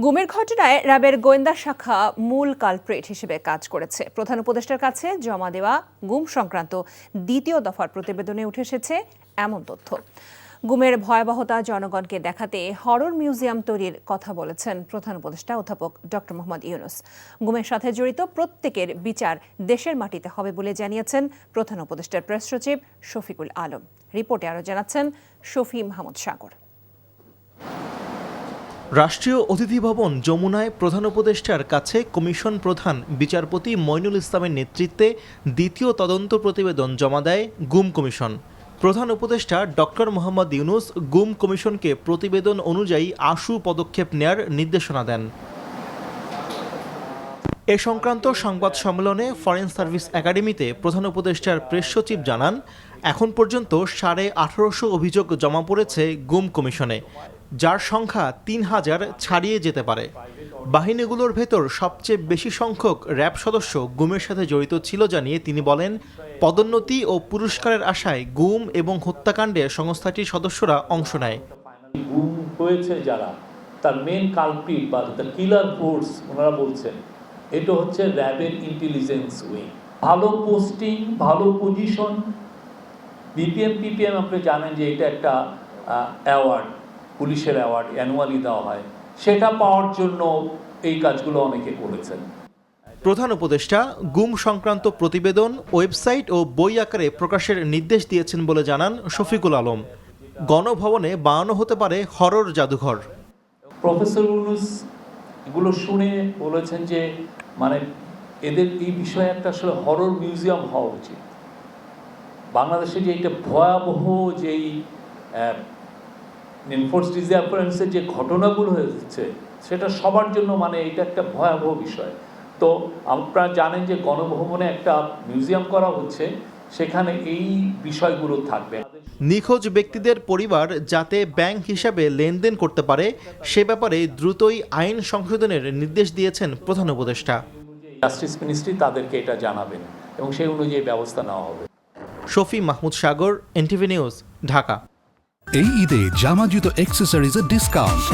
গুমের ঘটনায় র্যাবের গোয়েন্দা শাখা মূল কালপ্রিট হিসেবে কাজ করেছে। প্রধান উপদেষ্টার কাছে জমা দেওয়া গুম সংক্রান্ত দ্বিতীয় দফার প্রতিবেদনে উঠে এসেছে এমন তথ্য। গুমের ভয়াবহতা জনগণকে দেখাতে হরর মিউজিয়াম তৈরির কথা বলেছেন প্রধান উপদেষ্টা অধ্যাপক ডক্টর মোহাম্মদ ইউনূস। গুমের সাথে জড়িত প্রত্যেকের বিচার দেশের মাটিতে হবে বলে জানিয়েছেন প্রধান উপদেষ্টার প্রেস সচিব শফিকুল আলম। রিপোর্টে আরও জানাচ্ছেন শফি মাহমুদ সাগর। রাষ্ট্রীয় অতিথি ভবন যমুনায় প্রধান উপদেষ্টার কাছে কমিশন প্রধান বিচারপতি মইনুল ইসলামের নেতৃত্বে দ্বিতীয় তদন্ত প্রতিবেদন জমা দেয় গুম কমিশন। প্রধান উপদেষ্টা ডক্টর মোহাম্মদ ইউনূস গুম কমিশনকে প্রতিবেদন অনুযায়ী আশু পদক্ষেপ নেয়ার নির্দেশনা দেন। এ সংক্রান্ত সংবাদ সম্মেলনে ফরেন সার্ভিস একাডেমিতে প্রধান উপদেষ্টার প্রেস সচিব জানান, এখন পর্যন্ত 1850 অভিযোগ জমা পড়েছে গুম কমিশনে, যার সংখ্যা 3000 ছাড়িয়ে যেতে পারে। বাহিনীগুলোর ভেতর সবচেয়ে বেশি সংখ্যক র্যাব সদস্য গুমের সাথে জড়িত ছিল জানিয়ে তিনি বলেন, পদোন্নতি ও পুরস্কারের আশায় গুম এবং হত্যাকাণ্ডে সংস্থাটির সদস্যরা অংশ নেয়। গুম হয়েছে যারা, তার মেন কালপ্রিট বা দ্য কিলার ফোর্স ওনারা বলছেন এটা হচ্ছে র্যাবের ইন্টেলিজেন্স উইং। ভালো পোস্টিং, ভালো পজিশন, পিপিএম আপনি জানেন যে এটা একটা অ্যাওয়ার্ড, পুলিশের অ্যাওয়ার্ড অ্যানুয়ালি দেওয়া হয়, সেটা পাওয়ার জন্য এই কাজগুলো অনেকে করেছেন। প্রধান উপদেষ্টা গুম সংক্রান্ত প্রতিবেদন ওয়েবসাইট ও বই আকারে প্রকাশের নির্দেশ দিয়েছেন বলে জানান শফিকুল আলম। গণভবনে বানানো হতে পারে হরর জাদুঘর। প্রফেসর ইউনূস এগুলো শুনে বলেছেন যে মানে এদের এই বিষয়ে একটা আসলে হরর মিউজিয়াম হওয়া উচিত। বাংলাদেশে যে এটা ভয়াবহ যেই এনফোর্সড ডিসঅ্যাপিয়ারেন্সের যে ঘটনাগুলো হয়েছে সেটা সবার জন্য মানে এটা একটা ভয়াবহ বিষয়। তো আপনারা জানেন যে গণভবনে একটা মিউজিয়াম করা হচ্ছে, সেখানে এই বিষয়গুলো থাকবে। নিখোঁজ ব্যক্তিদের পরিবার যাতে ব্যাংক হিসাবে লেনদেন করতে পারে সে ব্যাপারে দ্রুতই আইন সংশোধনের নির্দেশ দিয়েছেন প্রধান উপদেষ্টা। জাস্টিস মিনিস্ট্রি তাদেরকে এটা জানাবেন এবং সেই অনুযায়ী ব্যবস্থা নেওয়া হবে। শফি মাহমুদ সাগর, এনটিভি নিউজ, ঢাকা। এই ঈদে জামা জুতো অ্যাক্সেসরিজের ডিসকাউন্ট।